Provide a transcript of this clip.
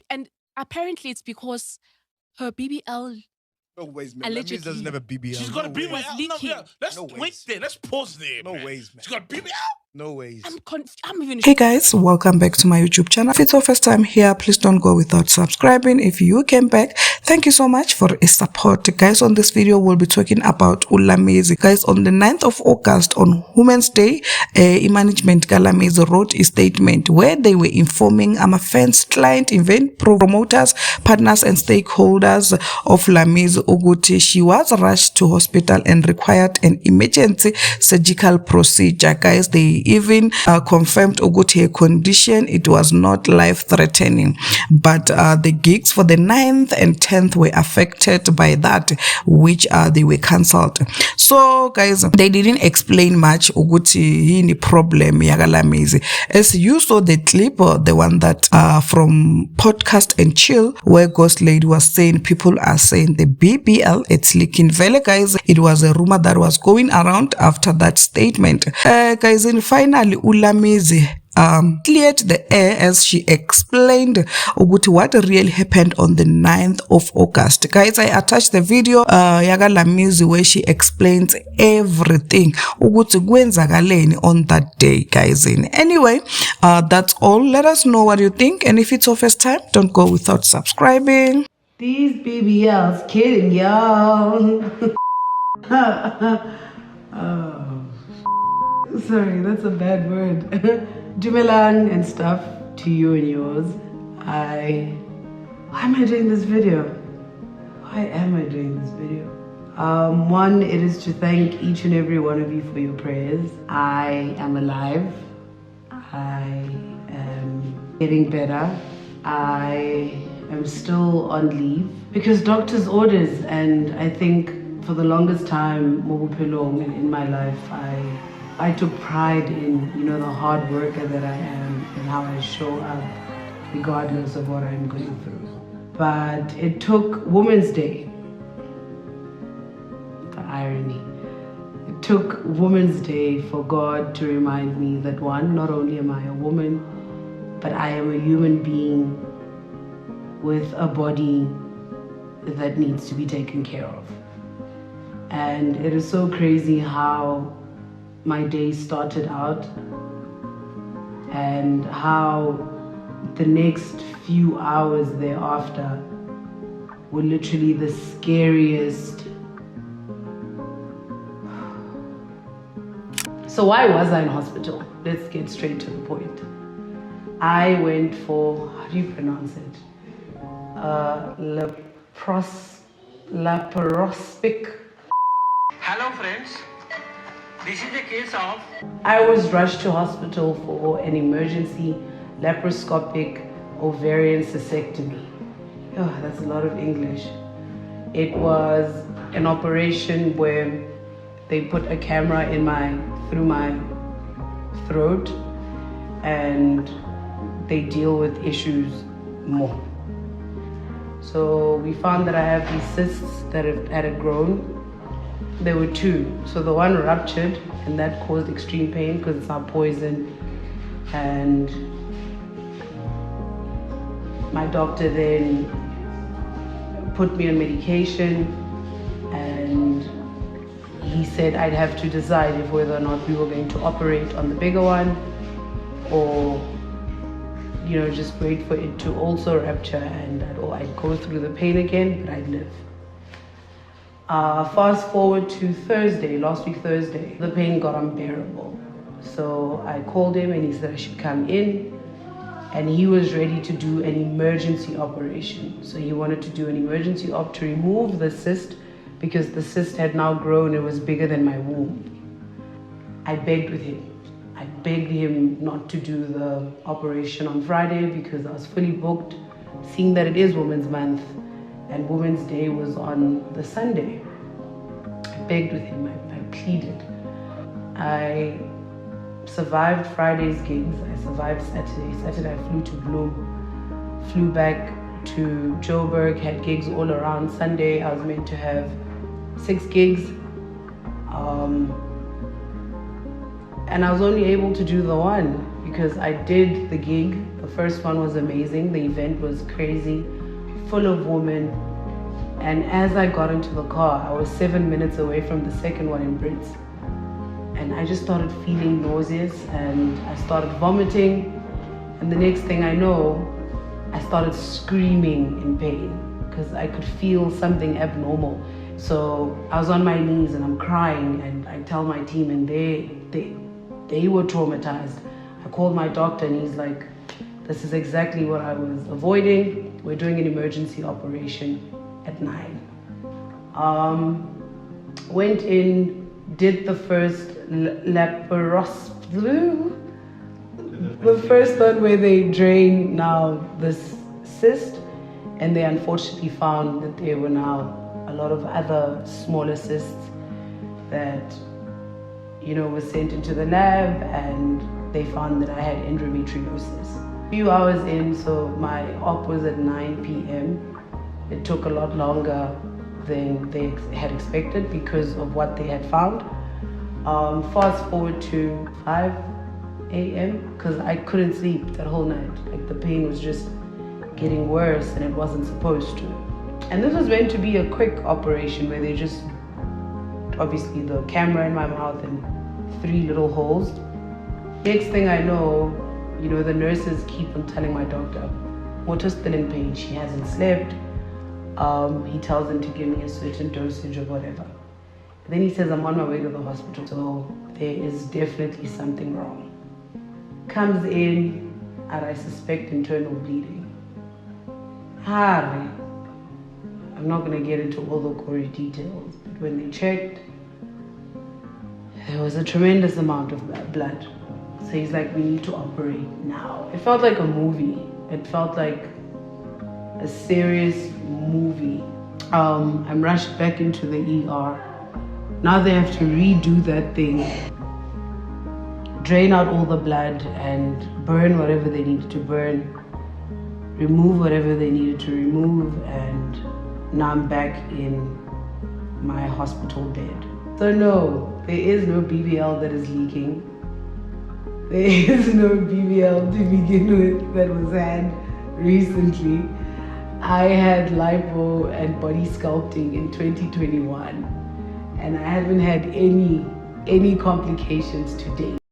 And apparently it's because her BBL No ways, man. allegedly Lamiez doesn't have a BBL. She's got a BBL. was leaking. No, let's No wait ways. there. Let's pause there. No man. ways, man. She's got a BBL. No ways. I'm even Hey guys, welcome back to my YouTube channel. If it's your first time here, please don't go without subscribing. If you came back, thank you so much for your support. Guys, on this video, we'll be talking about Lamiez. Guys, on the 9th of August, on Women's Day, management Lamiez wrote a statement where they were informing fans, client, event promoters, partners, and stakeholders of Lamiez Oguti. She was rushed to hospital and required an emergency surgical procedure. Guys, they even confirmed Oguti condition. It was not life-threatening, but the gigs for the 9th and 10th were affected by that, which they were cancelled. So guys, they didn't explain much Oguti any problem yaga Lamiez. As you saw the clip, the one that from Podcast and Chill, where Ghost Lady was saying people are saying the BBL it's leaking. Vele guys, it was a rumor that was going around after that statement. Guys, and finally Lamiez cleared the air as she explained about what really happened on the 9th of August. Guys, I attached the video yaga Lamiez where she explains everything ukuthi kwenzakaleni on that day, guys. Anyway, that's all. Let us know what you think, and if it's your first time, don't go without subscribing. These BBLs kidding y'all. Sorry, that's a bad word. Dumelang and stuff to you and yours. Why am I doing this video? One, it is to thank each and every one of you for your prayers. I am alive. I am getting better. I am still on leave because doctor's orders, and I think for the longest time, in my life, I took pride in, the hard worker that I am and how I show up regardless of what I'm going through. But it took Women's Day, the irony. It took Women's Day for God to remind me that one, not only am I a woman, but I am a human being with a body that needs to be taken care of. And it is so crazy how my day started out and how the next few hours thereafter were literally the scariest. So why was I in hospital? Let's get straight to the point. I went for, how do you pronounce it? Laparoscopic. Hello friends. This is the case of... I was rushed to hospital for an emergency laparoscopic ovarian cystectomy. Oh, that's a lot of English. It was an operation where they put a camera through my throat, and they deal with issues more. So we found that I have these cysts that had grown. There were two. So the one ruptured, and that caused extreme pain because it's not poison. And my doctor then put me on medication, and he said I'd have to decide if whether or not we were going to operate on the bigger one or just wait for it to also rupture, and I'd go through the pain again, but I'd live. Fast forward to Thursday, last week Thursday, the pain got unbearable. So I called him and he said I should come in, and he was ready to do an emergency operation. So he wanted to do an emergency op to remove the cyst because the cyst had now grown, it was bigger than my womb. I begged with him. I begged him not to do the operation on Friday because I was fully booked, seeing that it is Women's Month and Women's Day was on the Sunday. I begged with him, I pleaded. I survived Friday's gigs, I survived Saturday. Saturday I flew to Bloem, flew back to Joburg, had gigs all around. Sunday I was meant to have 6 gigs. And I was only able to do the one because I did the gig. The first one was amazing. The event was crazy, full of women. And as I got into the car, I was 7 minutes away from the second one in Brits. And I just started feeling nauseous and I started vomiting. And the next thing I know, I started screaming in pain because I could feel something abnormal. So I was on my knees and I'm crying, and I tell my team, and they were traumatized. I called my doctor and he's like, this is exactly what I was avoiding. We're doing an emergency operation at 9. Went in, did the first laparoscopy, the first one where they drain now this cyst, and they unfortunately found that there were now a lot of other smaller cysts that, you know, were sent into the lab, and they found that I had endometriosis. A few hours in, so my op was at 9 p.m. It took a lot longer than they had expected because of what they had found. Fast forward to 5 a.m. because I couldn't sleep that whole night. Like, the pain was just getting worse and it wasn't supposed to. And this was meant to be a quick operation where they just, obviously the camera in my mouth and 3 little holes. Next thing I know, you know, the nurses keep on telling my doctor, Mota's still in pain, she hasn't slept. He tells them to give me a certain dosage or whatever. Then he says, I'm on my way to the hospital, so there is definitely something wrong. Comes in, and I suspect internal bleeding. Harry. I'm not going to get into all the gory details, but when they checked, there was a tremendous amount of blood. So he's like, we need to operate now. It felt like a movie. It felt like a serious movie. I'm rushed back into the ER. Now they have to redo that thing, drain out all the blood and burn whatever they needed to burn, remove whatever they needed to remove, and now I'm back in my hospital bed. So no, there is no BBL that is leaking. There is no BBL to begin with that was had recently. I had lipo and body sculpting in 2021, and I haven't had any complications to date.